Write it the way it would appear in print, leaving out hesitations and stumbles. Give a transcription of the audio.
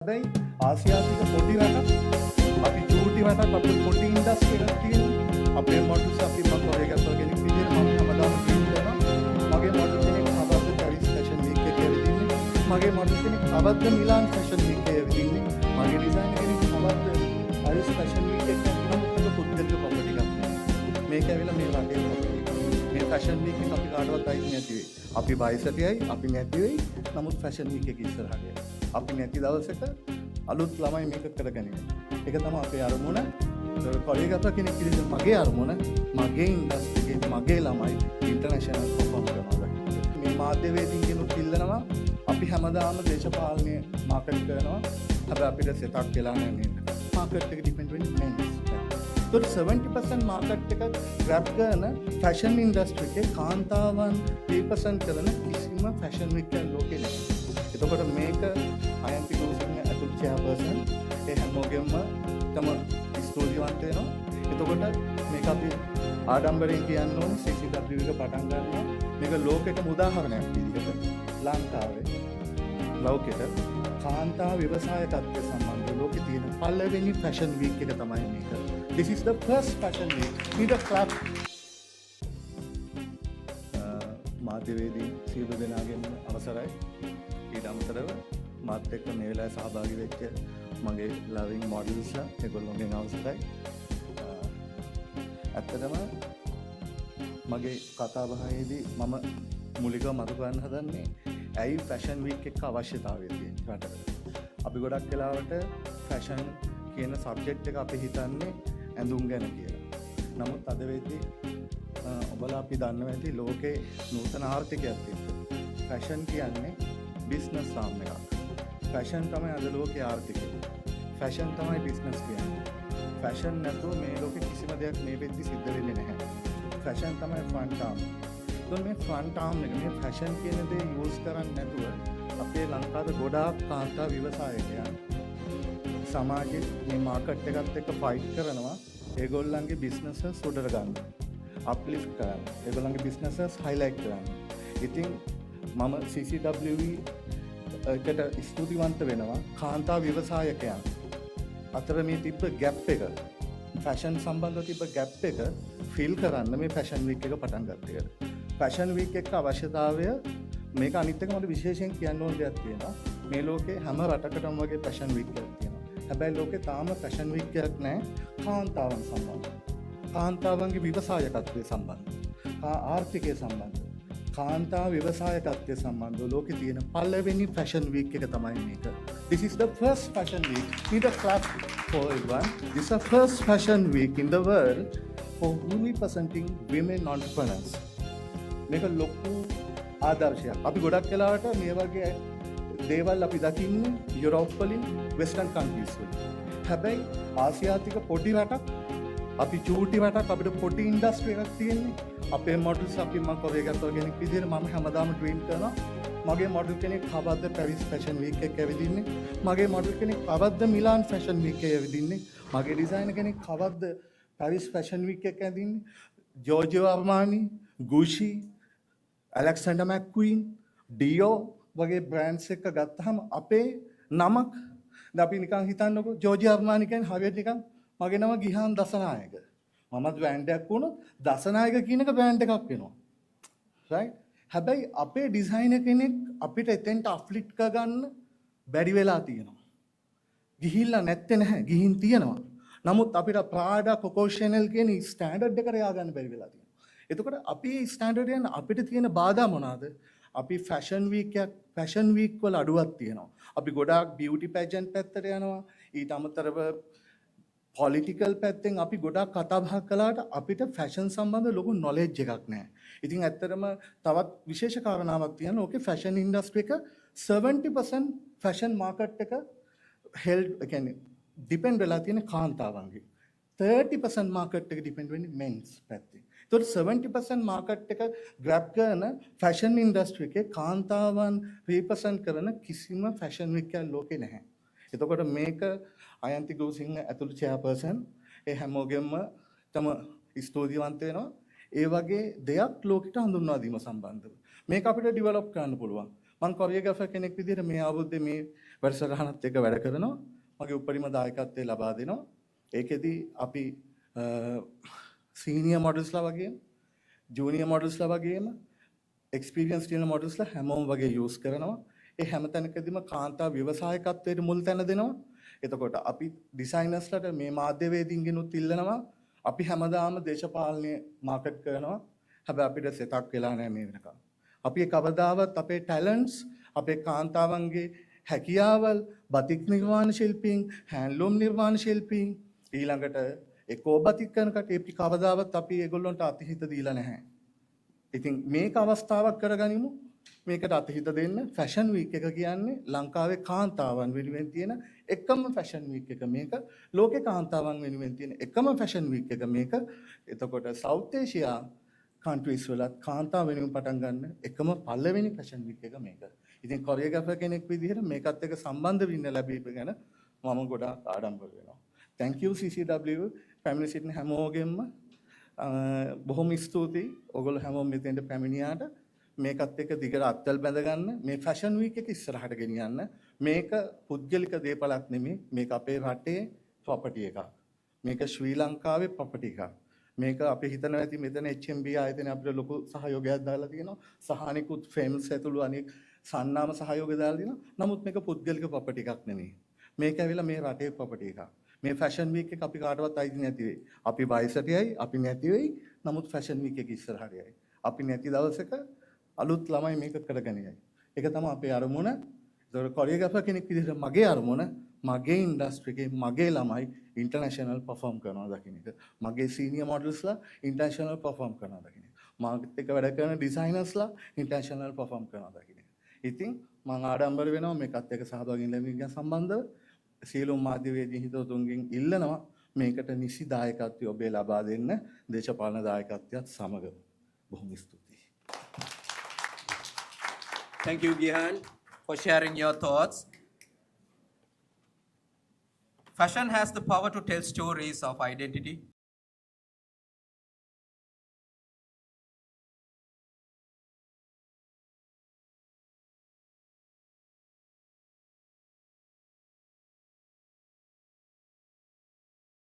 හැබැයි ආසියාතික පොඩි රටක් අපි චූටි රටක් අපේ පොඩි ඉන්ඩස්ට්‍රි එකක් තියෙනවා අපේ මොඩල්ස් අපි මම කොරේ ගත්තා කෙනෙක් විදිහට මම හැමදාම ට්‍රීට් කරනවා මගේ මොඩල් කෙනෙක් අවද්ද පැරිස් ෆැෂන් වීක් එකේ ඇවිදින්නේ මගේ මොඩල් කෙනෙක් අවද්ද මිලාන් ෆැෂන් වීක් එකේ ඇවිදින්නේ මගේ ඩිසයිනර් කෙනෙක් අවද්ද පැරිස් ෆැෂන් වීක් එකේ ඇවිදින්න පුද්ගලික ප්‍රොපර්ටි එකක් මේක ඇවිල්ලා මේ රටේ ප්‍රොපර්ටි මේ ෆැෂන් වීක් එක අපි කාටවත් අයිති නැති වෙයි අපි වයසටයි අපි නැති වෙයි නමුත් ෆැෂන් වීක් එක ඉස්සරහට අපි නැති දවසක අලුත් ළමයි මේක කරගනින්න. ඒක තමයි අපේ අරමුණ. කොරියෝග්‍රාෆර් කෙනෙක් විදිහට මගේ අරමුණ මගේ ඉන්ඩස්ට්‍රි එකේ මගේ ළමයි ඉන්ටර්නැෂනල් පර්ෆෝම් කරනවා. මේ මාධ්‍යවේදීන්ගෙනුත් ඉල්ලනවා අපි හැමදාම දේශපාලනය මාකට් කරනවා. හැබැයි අපිට සෙටක් වෙලා නැහැ මේක. මාකට් එක ඩිපෙන්ඩ් වෙන්නේ මෙන්ස්. तो 70% මාකට් එක ග්‍රැබ් කරන ෆැෂන් ඉන්ඩස්ට්‍රි එකේ කාන්තාවන් 3% කරන කිසිම ෆැෂන් වීක් එකක් ලෝකේ නැහැ. එතකොට මේක අයන්ති ගෝසිංහ ඇතුළු චෙයාපර්සන් ඒ හැමෝගෙම තම ස්තුතිවන්ත වෙනවා. එතකොට මේක අපි ආඩම්බරයෙන් කියන්න ඕනේ CCW එක පටන් ගන්නවා. මේක ලෝකෙටම උදාහරණයක් විදිහට ලංකාවේ ලෝකෙට කාන්තා ව්‍යවසායකත්වය සම්බන්ධව ලෝකේ තියෙන පළවෙනි ෆැෂන් වීක් එක තමයි මේක. This is the first fashion week. Need a clap. මාධ්‍යවේදී සියලු දෙනාගෙන් අවසරයි. ඊට අමතරව මාත් එක්ක මේ වෙලාවේ සහභාගී වෙච්ච මගේ ලවිං මොඩල්ස්ලා ඒගොල්ලෝගෙන් අවසරයි. ඇත්තටම මගේ කතාබහේදී මම මුලිකව මතු කරන්න හදන්නේ ඇයි ෆැෂන් වීක් එක අවශ්‍යතාවය තියෙන රටට. අපි ගොඩක් වෙලාවට ෆැෂන් කියන සබ්ජෙක්ට් එක අපි හිතන්නේ ඇඳුම් ගැන කියලා. නමුත් අද වෙද්දී ඔබලා අපි දන්නවා ඇති ලෝකේ නූතන ආර්ථිකයක් එක්ක ෆැෂන් කියන්නේ බිස්නස් ආම් එකක්. ෆැෂන් තමයි අද ලෝකයේ ආර්ථිකය. ෆැෂන් තමයි බිස්නස් කියන්නේ. ෆැෂන් නැතුව මේ ලෝකේ කිසිම දෙයක් මේ වෙද්දී සිද්ධ වෙන්නේ නැහැ. ෆැෂන් තමයි ෆ්‍රන්ට් ආම්. donc මේ ෆ්‍රන්ට් ආම් එක මේ ෆැෂන් කියන දේ යූස් කරන්නේ නැතුව අපේ ලංකාවේ ගොඩාක් කාන්තා ව්‍යවසායකයන් සමාජයේ මේ මාකට් එකත් එක්ක ෆයිට් කරනවා ඒගොල්ලන්ගේ බිස්නසස් උඩට ගන්න. අප්ලිෆ්ට් කරන්න. ඒගොල්ලන්ගේ බිස්නසස් හයිලයිට් කරන්න. ඉතින් මම CCW එකට ස්තුතිවන්ත වෙනවා කාන්තා ව්‍යවසායකයන් අතර මේ තිබ්බ ගැප් එක ෆැෂන් සම්බන්ධව තිබ්බ ගැප් එක ෆිල් කරන්න මේ ෆැෂන් වීක් එක පටන් ගත්ත එකට. ෆැෂන් වීක් එක අවශ්‍යතාවය මේක අනිත් එක මට විශේෂයෙන් කියන්න ඕන දෙයක් තියෙනවා. මේ ලෝකේ හැම රටකටම වගේ ෆැෂන් වීක් එකක් තියෙනවා. හැබැයි ලෝකේ තාම ෆැෂන් වීක් එකක් නැහැ කාන්තාවන් සම්බන්ධව. කාන්තාවන්ගේ ව්‍යවසායකත්වය සම්බන්ධව. ආර්ථිකය සම්බන්ධව. කාන්තා ව්‍යවසායකත්වය සම්බන්ධව ලෝකේ තියෙන පළවෙනි ෆැෂන් වීක් එක තමයි මේක. This is the first fashion week. Need a clap for everyone. This is the first fashion week in the world for representing women entrepreneurs. මේක ලොකු ආදර්ශයක්. අපි ගොඩක් වෙලාවට මේ වගේ දේවල් අපි දකින්නේ යුරෝප් වලින් වෙස්ටර්න් කන්ට්‍රීස් වලින්. හැබැයි ආසියාතික පොඩි රටක් අපි චූටි රටක් අපිට පොඩි ඉන්ඩස්ට්‍රි එකක් තියෙන්නේ. අපේ මොඩල්ස් අපි මම කොරේ ගත්තා කෙනෙක් විදිහට මම හැමදාම ට්‍රීට් කරනවා. මගේ මොඩල් කෙනෙක් අවද්ද පැරිස් ෆැෂන් වීක් එකේ ඇවිදින්නේ. මගේ මොඩල් කෙනෙක් අවද්ද මිලාන් ෆැෂන් වීක් එකේ ඇවිදින්නේ. මගේ ඩිසයිනර් කෙනෙක් අවද්ද පැරිස් ෆැෂන් වීක් එකේ ඇවිදින්නේ. ජෝර්ජියෝ අර්මානි, ගුචි, ඇලෙක්සැන්ඩර් මැක්ක්වීන්, ඩියෝ වගේ බ්‍රෑන්ඩ්ස් එක ගත්තාම අපේ නමක් දැන් අපි නිකන් හිතන්නකෝ ජෝර්ජියෝ අර්මානි කියන්නේ හරියට නිකන් මගේ නම ගිහාන් දසනායක. මමත් බ්‍රෑන්ඩ් එකක් වුණොත් දසනායක කියන එක බ්‍රෑන්ඩ් එකක් වෙනවා. රයිට්? හැබැයි අපේ ඩිසයිනර් කෙනෙක් අපිට එතෙන්ට අප්ලිට් කරගන්න බැරි වෙලා තියෙනවා. ගිහිල්ලා නැත්තේ නැහැ. ගිහින් තියෙනවා. නමුත් අපිට ප්‍රාඩා කොකෝ ෂැනල් කියන ස්ටෑන්ඩඩ් එකට යා ගන්න බැරි වෙලා තියෙනවා. එතකොට අපි ස්ටෑන්ඩඩ් යන අපිට තියෙන බාධා මොනවාද? අපි ෆැෂන් වීක් එකක් ෆැෂන් වීක් වල අඩුවක් තියෙනවා. අපි ගොඩාක් බියුටි පැජන්ට් පැත්තට යනවා. ඊට අමතරව පොලිටිකල් පැත්තෙන් අපි ගොඩාක් කතා බහ කළාට අපිට ෆැෂන් සම්බන්ධ ලොකු නොලෙජ් එකක් නැහැ. ඉතින් ඇත්තටම තවත් විශේෂ කාරණාවක් තියෙනවා. ඕකේ ෆැෂන් ඉන්ඩස්ට්‍රි එක 70% ෆැෂන් මාකට් එක හෙල්ඩ් කියන්නේ ඩිපෙන්ඩ් වෙලා තියෙන කාන්තාවන්ගේ. 30% මාකට් එක ඩිපෙන්ඩ් වෙන්නේ මෙන්ස් පැත්තේ. ඒතකොට 70% මාකට් එක ග්‍රැබ් කරන ෆැෂන් ඉන්ඩස්ට්‍රි එකේ කාන්තාවන් 3% කරන කිසිම ෆැෂන් වීක් එකක් ලෝකේ නැහැ. එතකොට මේක අයන්ති ගෝසිංහ ඇතුළු චෙයාපර්සන් ඒ හැමෝගෙම තම ස්තුතිවන්ත වෙනවා. ඒ වගේ දෙයක් ලෝකෙට හඳුන්වා දීම සම්බන්ධව මේක අපිට ඩෙවලොප් කරන්න පුළුවන්. මම කොරියෝග්‍රාෆර් කෙනෙක් විදිහට මේ අවුරුද්දේ මේ වැඩසටහනත් එක්ක වැඩ කරනවා. මගේ උපරිම දායකත්වය ලබා දෙනවා. ඒකෙදි අපි සීනියර් මොඩල්ස්ලා වගේම ජූනියර් මොඩල්ස්ලා වගේම එක්ස්පීරියන්ස් තියෙන මොඩල්ස්ලා හැමෝම වගේ යූස් කරනවා. ඒ හැම තැනකදීම කාන්තා ව්‍යවසායකත්වයට මුල් තැන දෙනවා. එතකොට අපි ඩිසයිනර්ස්ලට මේ මාධ්‍යවේදීන්ගෙනුත් ඉල්ලනවා. අපි හැමදාම දේශපාලනය මාකට් කරනවා. හැබැයි අපිට සෙටක් වෙලා නැහැ මේ වෙනකම්. අපි කවදාවත් අපේ ටැලන්ට්ස් අපේ කාන්තාවන්ගේ හැකියාවල් බතික් නිර්මාණ ශිල්පීන් හැන්ඩ්ලූම් නිර්මාණ ශිල්පීන් ඊළඟට එකෝ බතික් කරන කටේ කවදාවත් අපි ඒගොල්ලන්ට අතහිත දීලා නැහැ. ඉතින් මේක අවස්ථාවක් කරගනිමු. මේකට අතහිත දෙන්න. ෆැෂන් වීක් එක කියන්නේ ලංකාවේ කාන්තාවන් වෙනුවෙන් තියෙන එකම ෆැෂන් වීක් එක මේක. ලෝකේ කාන්තාවන් වෙනුවෙන් තියෙන එකම ෆැෂන් වීක් එක මේක. එතකොට සවුත් ඒෂියා කන්ට්‍රීස් වලත් කාන්තාව වෙනුවෙන් පටන් ගන්න එකම පළවෙනි ෆැෂන් වීක් එක මේක. ඉතින් කොරියෝග්‍රාෆර් කෙනෙක් විදිහට මේකත් එක්ක සම්බන්ධ වෙන්න ලැබීම ගැන මම ගොඩාක් ආඩම්බර වෙනවා. Thank you CCW පැමිණ සිටින හැමෝගෙම බොහොම ස්තුතියි. ඔයගොල්ලෝ හැමෝම මෙතෙන්ට පැමිණියාට මේකත් එක්ක දිගට අත්වල බැඳ ගන්න මේ ෆැෂන් වීක් එක ඉස්සරහට ගෙනියන්න. මේක පුද්ගලික දේපලක් නෙමෙයි. මේක අපේ රටේ ප්‍රොපර්ටි එකක්. මේක ශ්‍රී ලංකාවේ ප්‍රොපර්ටි එකක්. මේක අපි හිතනවා ඇති මෙතන HMB ආයතනය අපිට ලොකු සහයෝගයක් දාලා තියෙනවා. සහානිකුත් ෆේම්ස් ඇතුළු අනෙක් සන්නාම සහයෝගය දාලා තියෙනවා. නමුත් මේක පුද්ගලික ප්‍රොපර්ටි එකක් නෙමෙයි. මේක ඇවිල්ලා මේ රටේ ප්‍රොපර්ටි එකක්. මේ ෆැෂන් වීක් එක අපි කාටවත් අයිති නැති වෙයි. අපි වයසට යයි, අපි නැති වෙයි. නමුත් ෆැෂන් වීක් එක ඉස්සරහට යයි. අපි නැති දවසක අලුත් ළමයි මේක කරගෙන යයි. ඒක තමයි අපේ අරමුණ. ඒතකොට කොරියෝග්‍රාෆර් කෙනෙක් විදිහට මගේ අරමුණ මගේ ඉන්ඩස්ට්‍රි එකේ මගේ ළමයි ඉන්ටර්නැෂනල් පර්ෆෝම් කරනවා දකින්න එක. මගේ සීනියර් මොඩල්ස්ලා ඉන්ටර්නැෂනල් පර්ෆෝම් කරනවා දකින්න එක. මාත් එක්ක වැඩ කරන ඩිසයිනර්ස්ලා ඉන්ටර්නැෂනල් පර්ෆෝම් කරනවා දකින්න එක. ඉතින් මම ආඩම්බර වෙනවා මේකත් එක්ක සහභාගී වෙන්න සම්බන්ධව. සියලුම මාධ්‍යවේදී හිතවතුන්ගෙන් ඉල්ලනවා මේකට නිසි දායකත්වය ඔබේ ලබා දෙන්න දේශපාලන දායකත්වයත් සමග. බොහොම ස්තුතියි. Thank you, Gihan, for sharing your thoughts. Fashion has the power to tell stories of identity,